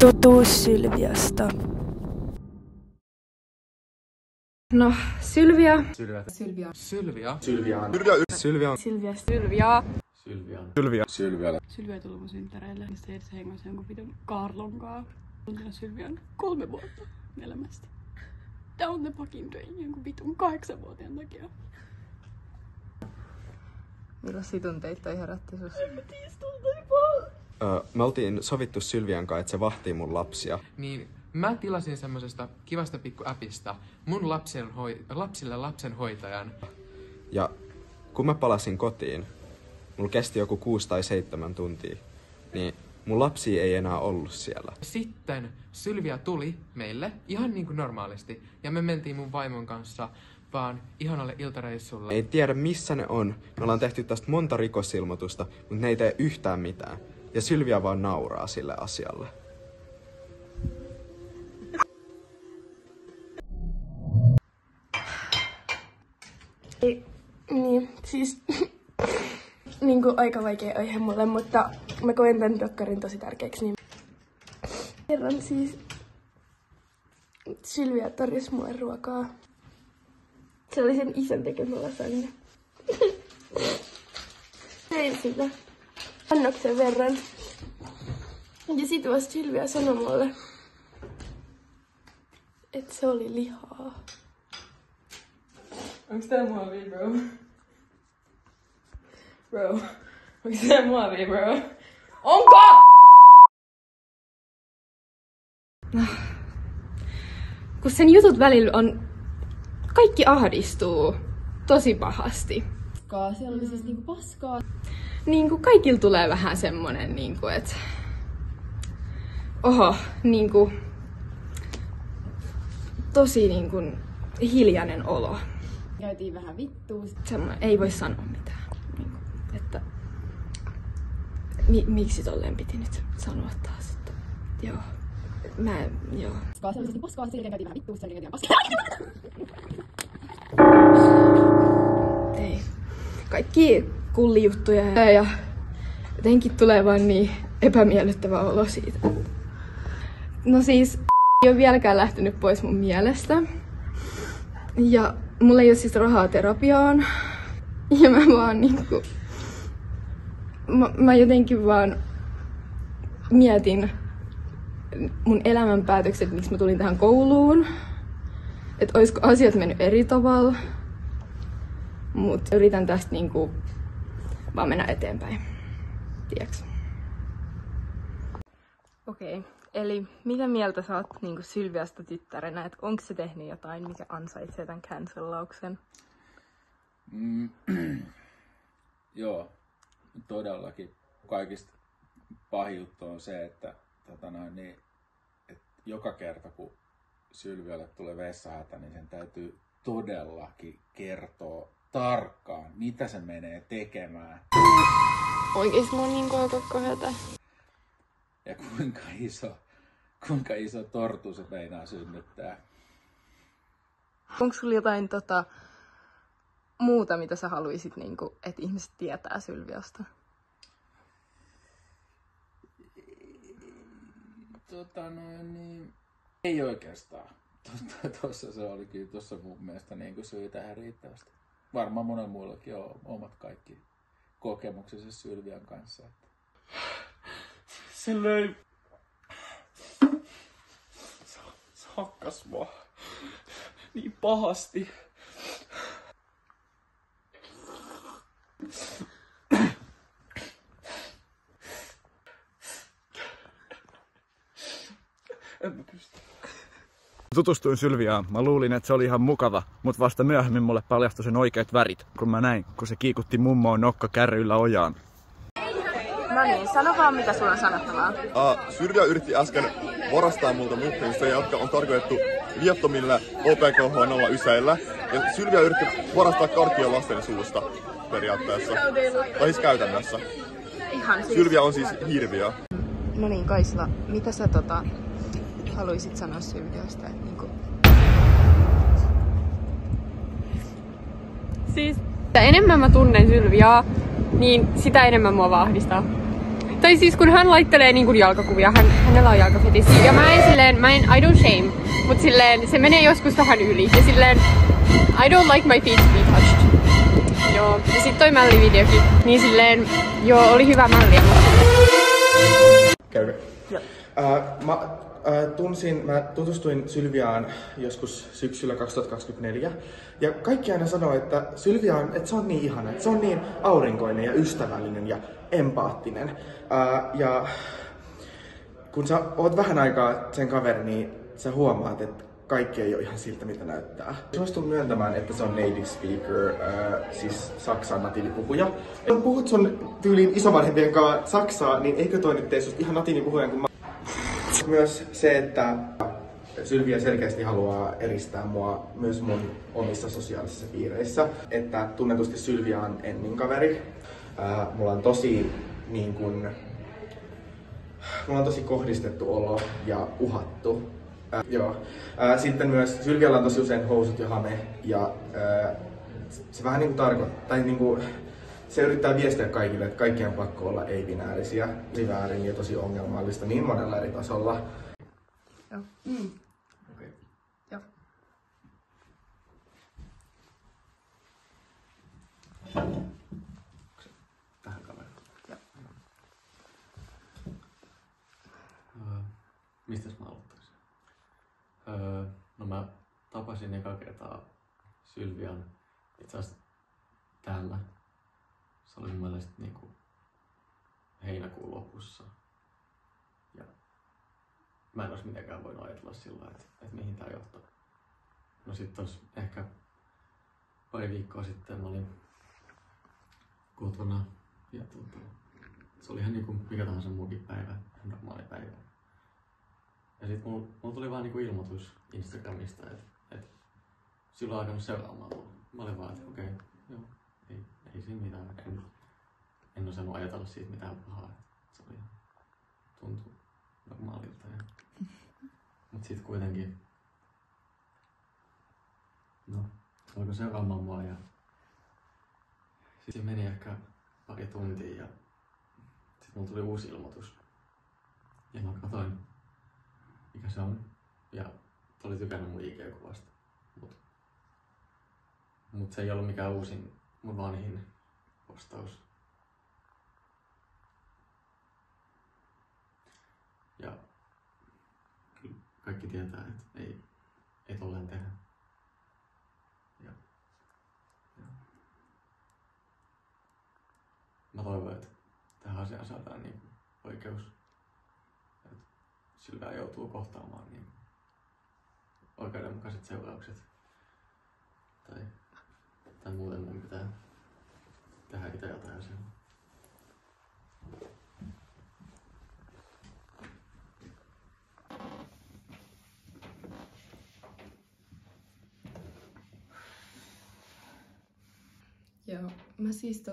Totuus Sylviasta. No, Sylvia. Sylvia. Sylvia. Sylvia. Sylvia. Sylvia. Sylvia. Sylvia. Sylvia. Sylvia. Sylvia tuli mun synttäreille. Sitten se hengosi jonkun pidon Karlonkaan. Tuntina Sylvian 3 vuotta elämästä. Down the fucking drain jonkun vitun 8-vuotiaan takia. Millaisia tunteita toi herätti sussa? En mä tiedä, se tuntui paha. Me oltiin sovittu Sylvian kanssa, että se vahtii mun lapsia. Niin mä tilasin semmosesta kivasta pikkuäpistä mun lapsille lapsenhoitajan. Ja kun mä palasin kotiin, mulla kesti joku 6 tai 7 tuntia, niin mun lapsi ei enää ollut siellä. Sitten Sylvia tuli meille ihan niin kuin normaalisti ja me mentiin mun vaimon kanssa vaan ihanalle iltareissulle. Ei tiedä missä ne on. Me ollaan tehty tästä monta rikosilmoitusta, mutta ne ei tee yhtään mitään. Ja Sylvia vaan nauraa sille asialle. Niin, siis niinku aika vaikea aihe mulle, mutta mä koen tän dokkarin tosi tärkeäksi. Niin kerran siis Sylvia tarjosi mulle ruokaa. Se oli sen isän tekemä lasagne. Tein sitä annoksen verran. Ja sit vasta Sylvia sanoi mulle, että se oli lihaa. Onks tää muovia, bro? Bro. Onks tää muovia, bro? Onko? Kun sen jutut välillä on... Kaikki ahdistuu tosi pahasti. Siellä oli siis niinku paskaa. Niinku kaikilla tulee vähän semmonen niinku, että... Oho, niinku... Tosi niinku hiljainen olo. Käytiin vähän vittua. Semmoinen, ei voi sanoa mitään. Niinku, että... miksi tolleen piti nyt sanoa taas, että... Joo. Joo. Siellä oli siis paskaa, sen käytiin vähän vittua, sen käytiin paskaa. Ei. Kaikki kullijuttuja ja jotenkin tulee vaan niin epämiellyttävä olo siitä. No siis ei ole vieläkään lähtenyt pois mun mielestä. Ja mulla ei ole siis rahaa terapiaan. Ja mä vaan niinku... Mä jotenkin vaan mietin mun elämänpäätökset, miksi mä tulin tähän kouluun. Että olisiko asiat mennyt eri tavalla. Mut yritän tästä niinku vaan mennä eteenpäin. Tiedätkö? Okei. Eli mitä mieltä sä oot niinku Sylviasta tyttärenä? Et onko se tehnyt jotain, mikä ansaitsee tämän cancellauksen? Joo, todellakin. Kaikista pahin juttu on se, että joka kerta kun Sylvialle tulee vessahätä, niin sen täytyy todellakin kertoa tarkkaan, mitä se menee tekemään. Oikeesti mua niinku alkaa koheta. Ja kuinka iso tortu se meinaa synnyttää. Onko sulla jotain muuta, mitä sä haluisit, niinku, että ihmiset tietää Sylviasta? Niin... Ei oikeastaan. Tuossa se oli kyllä tuossa mun mielestä niin syitä ihan riittävästi. Varmaan monen muillakin on omat kaikki kokemuksensa Sylvian kanssa. Se löi... Se hakkas mua niin pahasti. En mä pysty. Tutustuin Sylviaan. Mä luulin, että se oli ihan mukava, mutta vasta myöhemmin mulle paljastui sen oikeat värit, kun mä näin, kun se kiikutti mummoon nokka kärryillä ojaan. No niin, sano vaan mitä sulla on sanottavaa. Sylvia yritti äsken varastaa multa muffinseja, jotka on tarkoitettu viattomille OPKH-09. Ja Sylvia yritti varastaa karkkia lasten suusta periaatteessa. Tai siis käytännössä. Ihan siis... Sylvia on siis hirviö. No niin, Kaisla, mitä sä haluaisit sanoa Sylviasta? Niinku... Siis, mitä enemmän mä tunnen Sylviaa, niin sitä enemmän mua vahvistaa. Tai siis kun hän laittelee niin kuin jalkakuvia, hänellä on jalkafetissi. Ja I don't shame, mut silleen se menee joskus vähän yli. Ja silleen, I don't like my feet to be touched. Joo, ja sit toi mällivideokin, niin silleen, joo, oli hyvä mälliä. Käykö? Joo. Mä tutustuin Sylviaan joskus syksyllä 2024 ja kaikki aina sanoo, että Sylvia on, että se on niin ihana, että se on niin aurinkoinen ja ystävällinen ja empaattinen. Ja kun sä oot vähän aikaa sen kaveri, niin sä huomaat, että kaikki ei ole ihan siltä, mitä näyttää. Suostun myöntämään, että se on native speaker, siis saksan natiivipuhuja. Kun puhut sun tyyliin isovanhempien kanssa saksaa, niin eikö toi nyt tee susta ihan natiivipuhujan kuin mä? Myös se, että Sylvia selkeästi haluaa eristää mua myös mun omissa sosiaalisissa piireissä. Että tunnetusti Sylvia on Ennin kaveri. Mulla on tosi kohdistettu olo ja uhattu. Sitten myös Sylvialla on tosi usein housut ja hame ja se vähän niinku tarkoittaa, tai niinku se yrittää viestiä kaikille, että kaikkien on pakko olla ei-binäärisiä, tosi väärin ja tosi ongelmallista niin monella eri tasolla. Joo. Okei. Joo. Tähän kameraan. Joo. Mistäs mä aloittaisin? No mä tapasin eka kertaa Sylvian itse asiassa täällä. Se oli mun mielestä niinku heinäkuun lopussa. Ja mä en ois mitenkään voinut ajatella silloin, että mihin tää johtaa. No sit tos ehkä pari viikkoa sitten mä olin kotona ja se oli ihan niinku mikä tahansa muukin päivä, normaali päivä. Ja sit mulla tuli vaan niinku ilmoitus Instagramista, että silloin on alkanut seuraamaan mua. Mä olin vaan, että okei, joo, ei siinä mitään. En osannut ajatella siitä mitään pahaa. Se oli tuntui normaalilta. Mut sit kuitenkin, no, alkoi seuraamaan mua ja sit meni ehkä pari tuntia ja sit mulla tuli uusi ilmoitus. Ja mä katsoin, mikä se on. Ja oli tykännyt mun IG-kuvasta. Mut se ei ollut mikään uusin, mun vanhin postaus. Ja kyllä kaikki tietää, että ei tolleen tehdä. Ja mä toivon, että tähän asiaan saadaan niin oikeus. Että Sylvia joutuu kohtaamaan niin oikeudenmukaiset seuraukset. Tai muuten mun pitää tehdä itse jotain asiaa. Joo, mä siis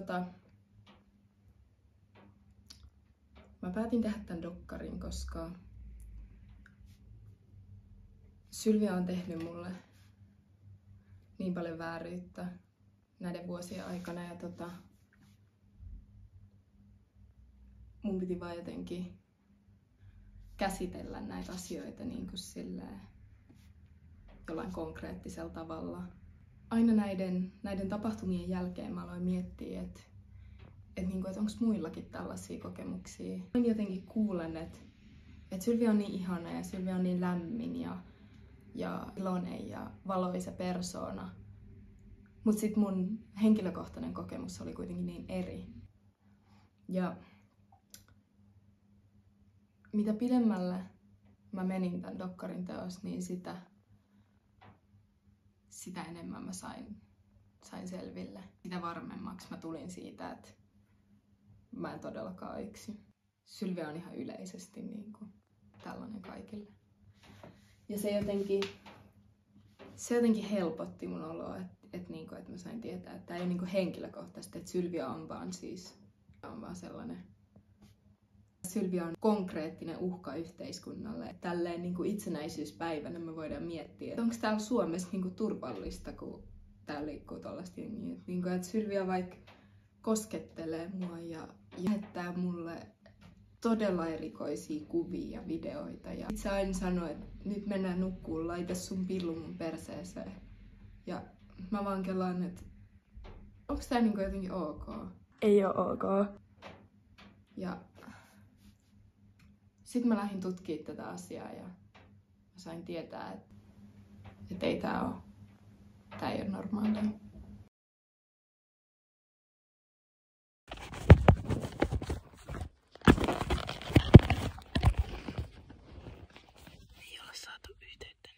mä päätin tehdä tän dokkarin, koska Sylvia on tehnyt mulle niin paljon vääryyttä näiden vuosien aikana ja mun piti vaan jotenkin käsitellä näitä asioita niin kuin silleen jollain konkreettisella tavalla. Aina näiden tapahtumien jälkeen mä aloin miettiä, että onko muillakin tällaisia kokemuksia. Mä jotenkin kuulen, että Sylvia on niin ihana ja Sylvia on niin lämmin ja iloinen ja valoisa persoona. Mut sit mun henkilökohtainen kokemus oli kuitenkin niin eri. Ja mitä pidemmälle mä menin tän dokkarin teossa, niin sitä enemmän mä sain selville. Sitä varmemmaksi mä tulin siitä, että mä en todellakaan ole yksin. Sylvia on ihan yleisesti niin kuin tällainen kaikille. Ja se jotenkin helpotti mun oloa, että mä sain tietää, että tää ei ole niin kuin henkilökohtaisesti, että Sylvia on vaan sellainen. Sylvia on konkreettinen uhka yhteiskunnalle. Tälleen niin kuin itsenäisyyspäivänä me voidaan miettiä, että onko täällä Suomessa niin kuin turvallista, kun täällä liikkuu tollaista jengiä. Että Sylvia vaikka koskettelee mua ja lähettää mulle todella erikoisia kuvia ja videoita. Ja se aina sanoi, että nyt mennään nukkuun, laita sun pillu mun perseeseen. Ja mä vaan kelaan, että onks tää niinku jotenkin ok? Ei oo ok. Ja sit mä lähdin tutkimaan tätä asiaa ja mä sain tietää, että ei tää ei oo normaalia. Ei olla saatu yhteyttä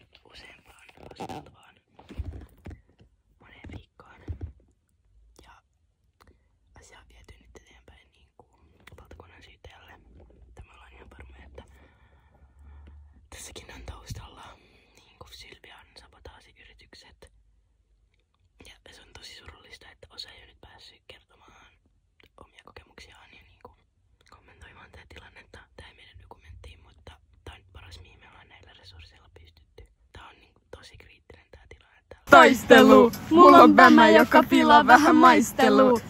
nyt useampaan vastattavaan moneen viikkoon. Ja asia on viety nyt eteenpäin niin kuin valtakunnan syyttäjälle. Tämä ollaan ihan varmoja, että tässäkin on taustalla niin kuin Sylvian sabotaasiyritykset. Ja se on tosi surullista, että osa ei ole nyt päässyt kertomaan omia kokemuksiaan ja niin kuin kommentoimaan tätä tilannetta. Tämä ei meidän dokumenttiin, mutta tämä on paras mihin me ollaan näillä resursseilla pystytty. Tämä on niin kuin tosi kriittinen tämä tilanne. Taistelu! Mulla on bämmä, joka pilaa vähän maistelua.